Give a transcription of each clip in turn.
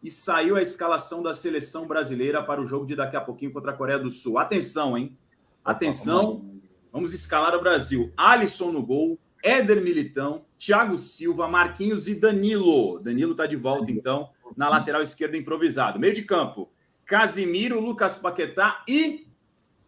e saiu a escalação da seleção brasileira para o jogo de daqui a pouquinho contra a Coreia do Sul. Atenção, hein? Atenção, vamos escalar o Brasil. Alisson no gol, Éder Militão, Thiago Silva, Marquinhos e Danilo. Danilo está de volta, então, na lateral esquerda improvisado. Meio de campo, Casimiro, Lucas Paquetá e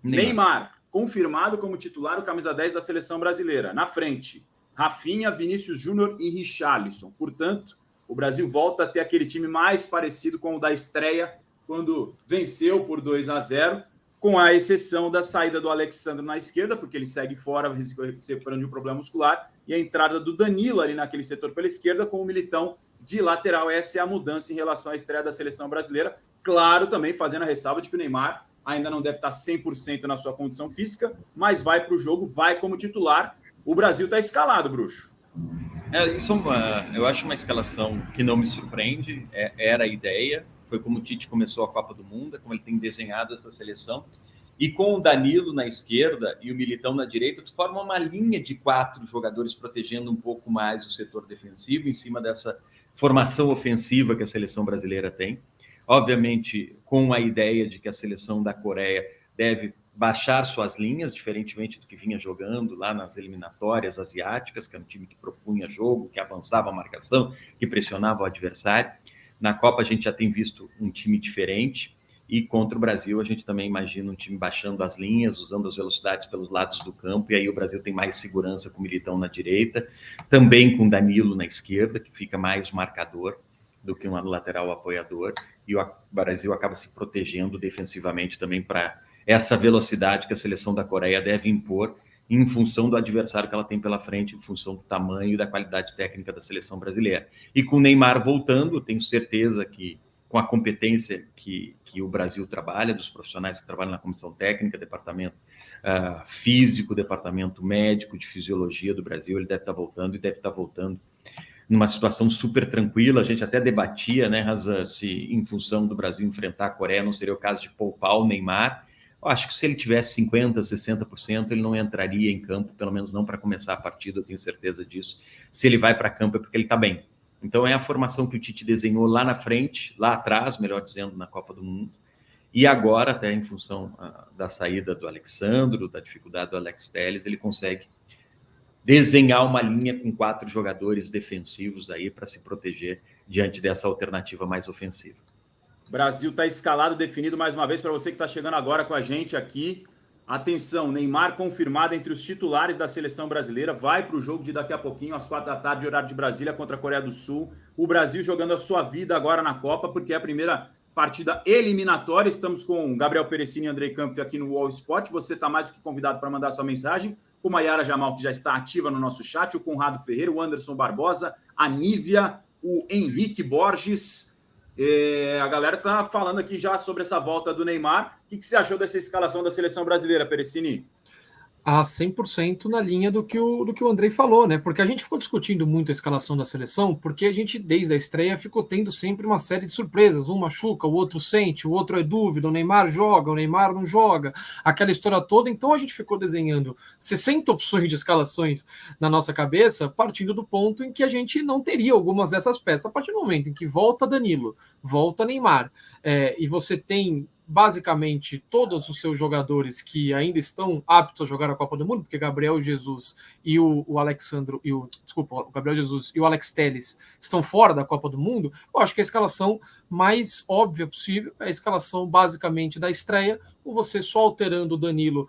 Neymar. Confirmado como titular o camisa 10 da seleção brasileira. Na frente, Rafinha, Vinícius Júnior e Richarlison. Portanto, o Brasil volta a ter aquele time mais parecido com o da estreia, quando venceu por 2-0, com a exceção da saída do Alexandre na esquerda, porque ele segue fora, recuperando de um problema muscular, e a entrada do Danilo ali naquele setor pela esquerda, com o Militão de lateral. Essa é a mudança em relação à estreia da seleção brasileira. Claro, também fazendo a ressalva de que o Neymar ainda não deve estar 100% na sua condição física, mas vai para o jogo, vai como titular. O Brasil está escalado, Bruxo. Eu acho uma escalação que não me surpreende, era a ideia, foi como o Tite começou a Copa do Mundo, como ele tem desenhado essa seleção, e com o Danilo na esquerda e o Militão na direita, tu forma uma linha de 4 jogadores protegendo um pouco mais o setor defensivo, em cima dessa formação ofensiva que a seleção brasileira tem. Obviamente, com a ideia de que a seleção da Coreia deve baixar suas linhas, diferentemente do que vinha jogando lá nas eliminatórias asiáticas, que era um time que propunha jogo, que avançava a marcação, que pressionava o adversário. Na Copa a gente já tem visto um time diferente, e contra o Brasil a gente também imagina um time baixando as linhas, usando as velocidades pelos lados do campo, e aí o Brasil tem mais segurança com o Militão na direita, também com Danilo na esquerda, que fica mais marcador do que um lateral apoiador, e o Brasil acaba se protegendo defensivamente também para essa velocidade que a seleção da Coreia deve impor em função do adversário que ela tem pela frente, em função do tamanho e da qualidade técnica da seleção brasileira. E com o Neymar voltando, tenho certeza que com a competência que o Brasil trabalha, dos profissionais que trabalham na comissão técnica, departamento físico, departamento médico, de fisiologia do Brasil, ele deve estar voltando, e deve estar voltando numa situação super tranquila. A gente até debatia, né, Razan, se em função do Brasil enfrentar a Coreia não seria o caso de poupar o Neymar. Eu acho que se ele tivesse 50%, 60%, ele não entraria em campo, pelo menos não para começar a partida, eu tenho certeza disso. Se ele vai para campo é porque ele está bem. Então é a formação que o Tite desenhou lá na frente, lá atrás, melhor dizendo, na Copa do Mundo. E agora, até em função da saída do Alexandre, da dificuldade do Alex Telles, ele consegue desenhar uma linha com 4 jogadores defensivos aí para se proteger diante dessa alternativa mais ofensiva. Brasil está escalado, definido mais uma vez. Para você que está chegando agora com a gente aqui, atenção, Neymar confirmado entre os titulares da seleção brasileira, vai para o jogo de daqui a pouquinho, às 4 da tarde, horário de Brasília, contra a Coreia do Sul. O Brasil jogando a sua vida agora na Copa, porque é a primeira partida eliminatória. Estamos com Gabriel Perecini e Andrei Campos aqui no All Sport. Você está mais do que convidado para mandar sua mensagem, como a Yara Jamal, que já está ativa no nosso chat, o Conrado Ferreira, o Anderson Barbosa, a Nívia, o Henrique Borges. A galera tá falando aqui já sobre essa volta do Neymar. O que você achou dessa escalação da seleção brasileira, Perecini? 100% na linha do que o Andrei falou, né? Porque a gente ficou discutindo muito a escalação da seleção, porque a gente, desde a estreia, ficou tendo sempre uma série de surpresas. Um machuca, o outro sente, o outro é dúvida, o Neymar joga, o Neymar não joga, aquela história toda. Então a gente ficou desenhando 60 opções de escalações na nossa cabeça, partindo do ponto em que a gente não teria algumas dessas peças. A partir do momento em que volta Danilo, volta Neymar, e você tem basicamente todos os seus jogadores que ainda estão aptos a jogar a Copa do Mundo, porque Gabriel Jesus e o Alexandre o Gabriel Jesus e o Alex Telles estão fora da Copa do Mundo. Eu acho que a escalação mais óbvia possível é a escalação basicamente da estreia, com você só alterando o Danilo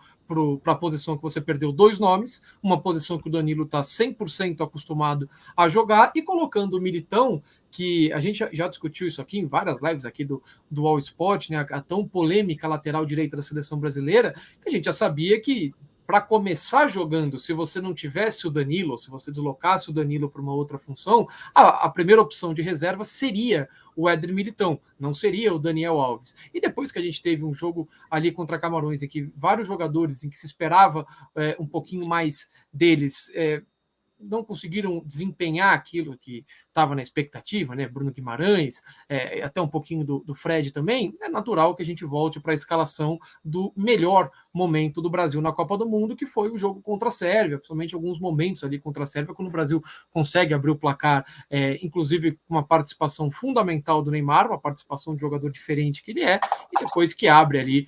para a posição que você perdeu 2 nomes, uma posição que o Danilo está 100% acostumado a jogar, e colocando o Militão, que a gente já discutiu isso aqui em várias lives aqui do All Sport, né, a tão polêmica lateral direita da seleção brasileira, que a gente já sabia que para começar jogando, se você não tivesse o Danilo, se você deslocasse o Danilo para uma outra função, a primeira opção de reserva seria o Éder Militão, não seria o Daniel Alves. E depois que a gente teve um jogo ali contra Camarões, em que vários jogadores em que se esperava um pouquinho mais deles não conseguiram desempenhar aquilo que estava na expectativa, né? Bruno Guimarães, até um pouquinho do Fred também, é natural que a gente volte para a escalação do melhor momento do Brasil na Copa do Mundo, que foi o jogo contra a Sérvia, principalmente alguns momentos ali contra a Sérvia, quando o Brasil consegue abrir o placar, inclusive com uma participação fundamental do Neymar, uma participação de jogador diferente que ele é, e depois que abre ali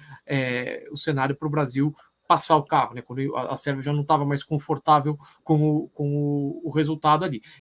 o cenário para o Brasil passar o carro, né? Quando a Sérvia já não estava mais confortável com o resultado ali.